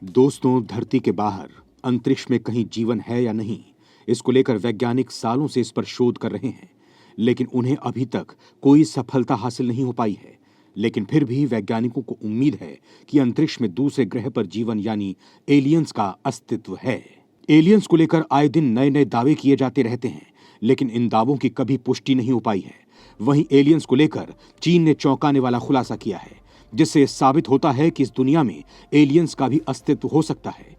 दोस्तों, धरती के बाहर अंतरिक्ष में कहीं जीवन है या नहीं, इसको लेकर वैज्ञानिक सालों से इस पर शोध कर रहे हैं, लेकिन उन्हें अभी तक कोई सफलता हासिल नहीं हो पाई है। लेकिन फिर भी वैज्ञानिकों को उम्मीद है कि अंतरिक्ष में दूसरे ग्रह पर जीवन यानी एलियंस का अस्तित्व है। एलियंस को लेकर आए दिन नए नए दावे किए जाते रहते हैं, लेकिन इन दावों की कभी पुष्टि नहीं हो पाई है। वहीं एलियंस को लेकर चीन ने चौंकाने वाला खुलासा किया है, जिससे साबित होता है कि इस दुनिया में एलियंस का भी अस्तित्व हो सकता है।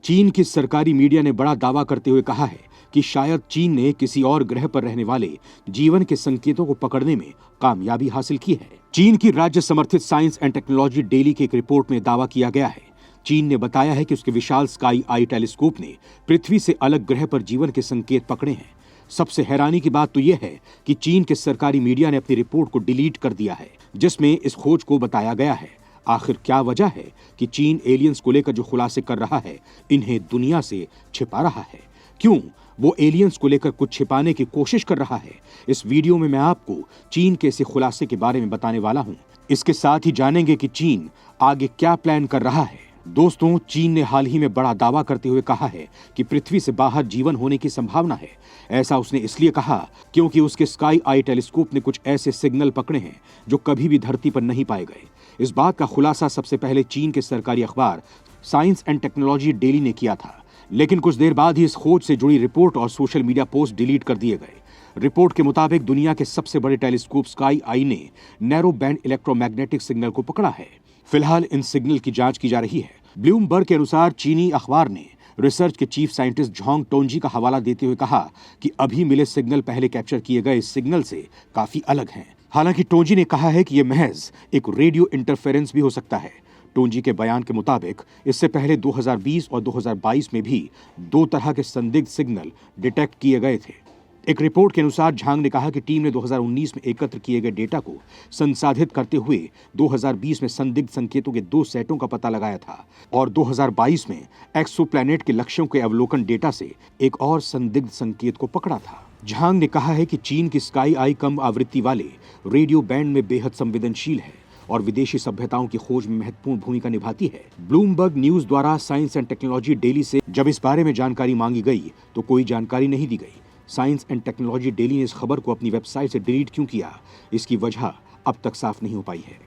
चीन की सरकारी मीडिया ने बड़ा दावा करते हुए कहा है कि शायद चीन ने किसी और ग्रह पर रहने वाले जीवन के संकेतों को पकड़ने में कामयाबी हासिल की है। चीन की राज्य समर्थित साइंस एंड टेक्नोलॉजी डेली की एक रिपोर्ट में दावा किया गया है। चीन ने बताया है कि उसके विशाल स्काई आई टेलीस्कोप ने पृथ्वी से अलग ग्रह पर जीवन के संकेत पकड़े हैं। सबसे हैरानी की बात तो यह है कि चीन के सरकारी मीडिया ने अपनी रिपोर्ट को डिलीट कर दिया है, जिसमें इस खोज को बताया गया है। आखिर क्या वजह है कि चीन एलियंस को लेकर जो खुलासे कर रहा है, इन्हें दुनिया से छिपा रहा है? क्यों वो एलियंस को लेकर कुछ छिपाने की कोशिश कर रहा है? इस वीडियो में मैं आपको चीन के इस खुलासे के बारे में बताने वाला हूं। इसके साथ ही जानेंगे कि चीन आगे क्या प्लान कर रहा है। दोस्तों, चीन ने हाल ही में बड़ा दावा करते हुए कहा है कि पृथ्वी से बाहर जीवन होने की संभावना है। ऐसा उसने इसलिए कहा क्योंकि उसके स्काई आई टेलीस्कोप ने कुछ ऐसे सिग्नल पकड़े हैं जो कभी भी धरती पर नहीं पाए गए। इस बात का खुलासा सबसे पहले चीन के सरकारी अखबार साइंस एंड टेक्नोलॉजी डेली ने किया था, लेकिन कुछ देर बाद ही इस खोज से जुड़ी रिपोर्ट और सोशल मीडिया पोस्ट डिलीट कर दिए गए। रिपोर्ट के मुताबिक दुनिया के सबसे बड़े टेलीस्कोप स्काई आई ने नैरो बैंड इलेक्ट्रोमैग्नेटिक सिग्नल को पकड़ा है। फिलहाल इन सिग्नल की जांच की जा रही है। ब्लूमबर्ग के अनुसार चीनी अखबार ने रिसर्च के चीफ साइंटिस्ट झांग टोंजी का हवाला देते हुए कहा कि अभी मिले सिग्नल पहले कैप्चर किए गए सिग्नल से काफी अलग हैं। हालांकि टोंजी ने कहा है कि यह महज एक रेडियो इंटरफेरेंस भी हो सकता है। टोंजी के बयान के मुताबिक इससे पहले 2020 और 2022 में भी दो तरह के संदिग्ध सिग्नल डिटेक्ट किए गए थे। एक रिपोर्ट के अनुसार झांग ने कहा कि टीम ने 2019 में एकत्र किए गए डेटा को संसाधित करते हुए 2020 में संदिग्ध संकेतों के 2 सेटों का पता लगाया था और 2022 में एक्सोप्लैनेट के लक्ष्यों के अवलोकन डेटा से एक और संदिग्ध संकेत को पकड़ा था। झांग ने कहा है कि चीन की स्काई आई कम आवृत्ति वाले रेडियो बैंड में बेहद संवेदनशील है और विदेशी सभ्यताओं की खोज में महत्वपूर्ण भूमिका निभाती है। ब्लूमबर्ग न्यूज द्वारा साइंस एंड टेक्नोलॉजी डेली से जब इस बारे में जानकारी मांगी गई तो कोई जानकारी नहीं दी गई। साइंस एंड टेक्नोलॉजी डेली ने इस खबर को अपनी वेबसाइट से डिलीट क्यों किया, इसकी वजह अब तक साफ नहीं हो पाई है।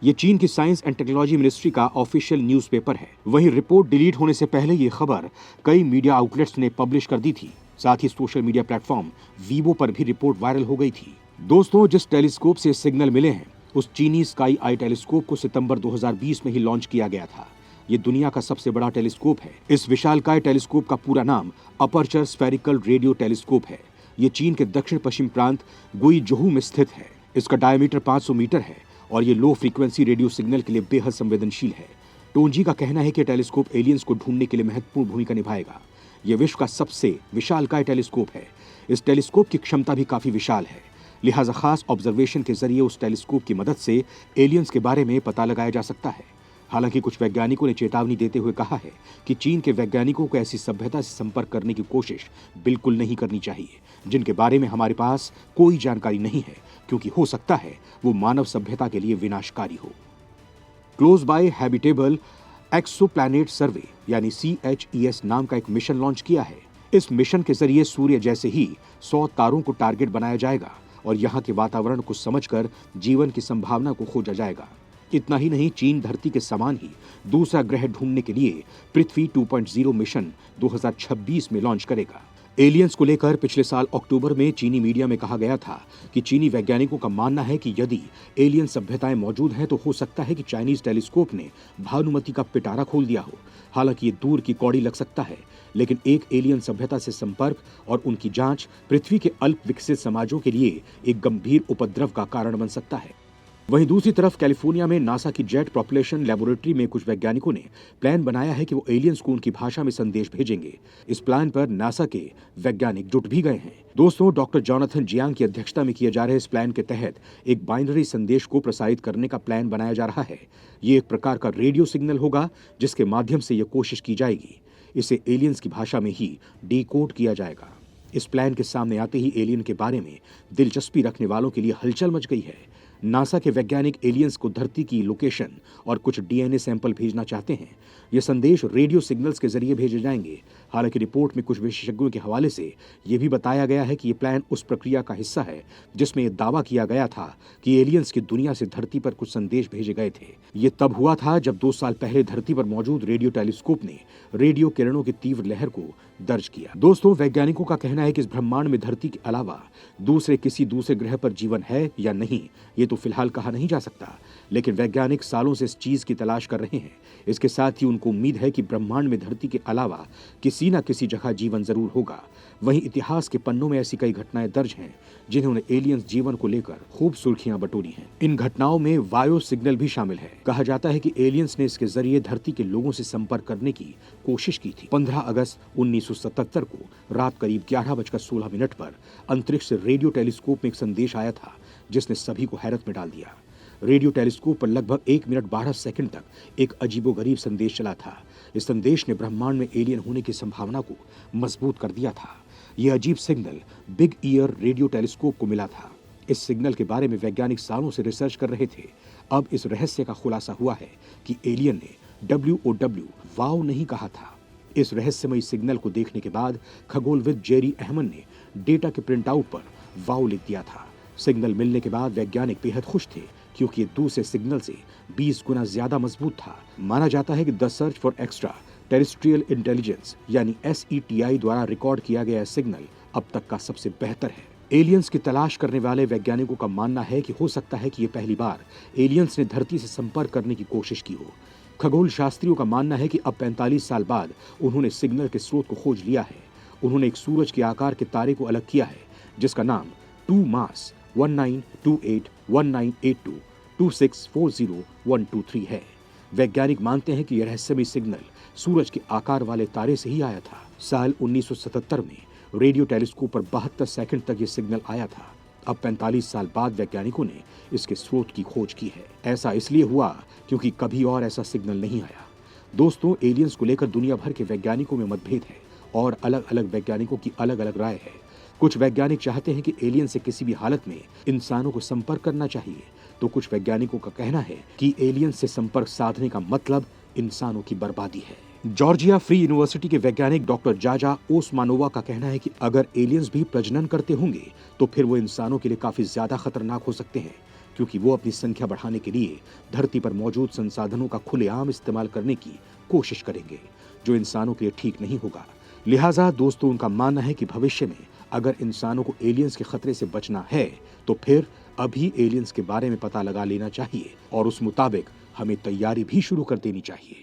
ये चीन की साइंस एंड टेक्नोलॉजी मिनिस्ट्री का ऑफिशियल न्यूज़पेपर है। वहीं रिपोर्ट डिलीट होने से पहले ये खबर कई मीडिया आउटलेट्स ने पब्लिश कर दी थी। साथ ही सोशल मीडिया प्लेटफॉर्म वीवो पर भी रिपोर्ट वायरल हो गई थी। दोस्तों, जिस टेलीस्कोप से सिग्नल मिले हैं, उस चीनी स्काई आई टेलीस्कोप को सितंबर 2020 में ही लॉन्च किया गया था। ये दुनिया का सबसे बड़ा टेलीस्कोप है। इस विशालकाय टेलीस्कोप का पूरा नाम अपर्चर स्फेरिकल रेडियो टेलीस्कोप है। ये चीन के दक्षिण पश्चिम प्रांत गुइजोहू में स्थित है। इसका डायमीटर 500 मीटर है और ये लो फ्रीक्वेंसी रेडियो सिग्नल के लिए बेहद संवेदनशील है। टोंजी का कहना है कि टेलीस्कोप एलियंस को ढूंढने के लिए महत्वपूर्ण भूमिका निभाएगा। यह विश्व का सबसे विशालकाय टेलीस्कोप है। इस टेलीस्कोप की क्षमता भी काफी विशाल है, लिहाजा खास ऑब्जर्वेशन के जरिए उस टेलीस्कोप की मदद से एलियंस के बारे में पता लगाया जा सकता है। हालांकि कुछ वैज्ञानिकों ने चेतावनी देते हुए कहा है कि चीन के वैज्ञानिकों को ऐसी सभ्यता से संपर्क करने की कोशिश बिल्कुल नहीं करनी चाहिए जिनके बारे में हमारे पास कोई जानकारी नहीं है, क्योंकि हो सकता है वो मानव सभ्यता के लिए विनाशकारी हो। क्लोज बाय हैबिटेबल एक्सोप्लैनेट सर्वे यानी CHES नाम का एक मिशन लॉन्च किया है। इस मिशन के जरिए सूर्य जैसे ही 100 तारों को टारगेट बनाया जाएगा और यहाँ के वातावरण को समझकर जीवन की संभावना को खोजा जाएगा। इतना ही नहीं, चीन धरती के समान ही दूसरा ग्रह ढूंढने के लिए पृथ्वी 2.0 मिशन 2026 में लॉन्च करेगा। एलियंस को लेकर पिछले साल अक्टूबर में चीनी मीडिया में कहा गया था कि चीनी वैज्ञानिकों का मानना है कि यदि एलियन सभ्यताएं मौजूद हैं तो हो सकता है कि चाइनीज टेलीस्कोप ने भानुमति का पिटारा खोल दिया हो। हालांकि ये दूर की कौड़ी लग सकता है, लेकिन एक एलियन सभ्यता से संपर्क और उनकी जांच पृथ्वी के अल्प विकसित समाजों के लिए एक गंभीर उपद्रव का कारण बन सकता है। वहीं दूसरी तरफ कैलिफोर्निया में नासा की जेट प्रोपल्शन लेबोरेटरी में कुछ वैज्ञानिकों ने प्लान बनाया है कि वो एलियंस को उनकी भाषा में संदेश भेजेंगे। इस प्लान पर नासा के वैज्ञानिक जुट भी गए हैं। दोस्तों, डॉक्टर जोनाथन जियांग की अध्यक्षता में किए जा रहे इस प्लान के तहत एक बाइनरी संदेश को प्रसारित करने का प्लान बनाया जा रहा है। ये एक प्रकार का रेडियो सिग्नल होगा जिसके माध्यम से यह कोशिश की जाएगी इसे एलियंस की भाषा में ही डिकोड किया जाएगा। इस प्लान के सामने आते ही एलियन के बारे में दिलचस्पी रखने वालों के लिए हलचल मच गई है। नासा के वैज्ञानिक एलियंस को धरती की लोकेशन और कुछ डीएनए सैंपल भेजना चाहते हैं। ये संदेश रेडियो सिग्नल्स के जरिए भेजे जाएंगे। हालांकि रिपोर्ट में कुछ विशेषज्ञों के हवाले से यह भी बताया गया है कि यह प्लान उस प्रक्रिया का हिस्सा है जिसमें यह दावा किया गया था कि एलियंस की दुनिया से धरती पर कुछ संदेश भेजे गए थे। ये तब हुआ था जब 2 साल पहले धरती पर मौजूद रेडियो टेलीस्कोप ने रेडियो किरणों की तीव्र लहर को दर्ज किया। दोस्तों, वैज्ञानिकों का कहना है कि इस ब्रह्मांड में धरती के अलावा किसी दूसरे ग्रह पर जीवन है या नहीं, ये तो फिलहाल कहा नहीं जा सकता, लेकिन वैज्ञानिक सालों से इस चीज की तलाश कर रहे हैं। इसके साथ ही उनको उम्मीद है कि ब्रह्मांड में धरती के अलावा किसी न किसी जगह जीवन जरूर होगा। वहीं इतिहास के पन्नों में ऐसी कई घटनाएं दर्ज हैं जिन्होंने एलियंस जीवन को लेकर खूब सुर्खियां बटोरी हैं। इन घटनाओं में वायो सिग्नल भी शामिल है। कहा जाता है कि एलियंस ने इसके जरिए धरती के लोगों से संपर्क करने की कोशिश की थी। 15 अगस्त 1977 को रात करीब 11:16 पर अंतरिक्ष से रेडियो टेलीस्कोप में एक संदेश आया था जिसने सभी को हैरत में डाल दिया। रेडियो टेलीस्कोप पर लगभग 1 मिनट 12 सेकंड तक एक अजीबोगरीब संदेश चला था। इस संदेश ने ब्रह्मांड में एलियन होने की संभावना को मजबूत कर दिया था। यह अजीब signal big year radio telescope को मिला था। इस सिग्नल के बारे में वैज्ञानिक सालों से रिसर्च कर रहे थे। अब इस रहस्य का खुलासा हुआ है कि एलियन ने WOW वाव नहीं कहा था। इस रहस्यमयी सिग्नल को देखने के बाद खगोलविद जेरी अहमन ने डेटा के प्रिंट आउट पर वाव लिख दिया था। सिग्नल मिलने के बाद वैज्ञानिक बेहद खुश थे क्योंकि ये दूसरे सिग्नल से 20 गुना ज्यादा मजबूत था। माना जाता है कि the search for extra terrestrial intelligence यानी SETI द्वारा रिकॉर्ड किया गया सिग्नल अब तक का सबसे बेहतर है। एलियंस की तलाश करने वाले वैज्ञानिकों का मानना है कि हो सकता है कि ये पहली बार एलियंस ने धरती से संपर्क करने की कोशिश की हो। खगोल शास्त्रियों का मानना है कि अब 45 साल बाद उन्होंने सिग्नल के स्रोत को खोज लिया है। उन्होंने एक सूरज के आकार के तारे को अलग किया है जिसका नाम 2 मास 1928198226402123 है। वैज्ञानिक मानते हैं कि यह रहस्यमय सिग्नल सूरज के आकार वाले तारे से ही आया था। साल 1977 में रेडियो टेलीस्कोप पर 72 सेकंड तक यह सिग्नल आया था। अब 45 साल बाद वैज्ञानिकों ने इसके स्रोत की खोज की है। ऐसा इसलिए हुआ क्योंकि कभी और ऐसा सिग्नल नहीं आया। दोस्तों, एलियंस को लेकर दुनिया भर के वैज्ञानिकों में मतभेद है और अलग अलग वैज्ञानिकों की अलग अलग राय है। कुछ वैज्ञानिक चाहते हैं कि एलियन से किसी भी हालत में इंसानों को संपर्क करना चाहिए, तो कुछ वैज्ञानिकों का कहना है कि एलियन से संपर्क साधने का मतलब इंसानों की बर्बादी है। जॉर्जिया फ्री यूनिवर्सिटी के वैज्ञानिक डॉक्टर जाजा ओस्मानोवा का कहना है कि अगर एलियंस भी प्रजनन करते होंगे तो फिर वो इंसानों के लिए काफी ज्यादा खतरनाक हो सकते हैं, क्योंकि वो अपनी संख्या बढ़ाने के लिए धरती पर मौजूद संसाधनों का खुलेआम इस्तेमाल करने की कोशिश करेंगे, जो इंसानों के लिए ठीक नहीं होगा। लिहाजा दोस्तों, उनका मानना है कि भविष्य में अगर इंसानों को एलियंस के खतरे से बचना है तो फिर अभी एलियंस के बारे में पता लगा लेना चाहिए और उस मुताबिक हमें तैयारी भी शुरू कर देनी चाहिए।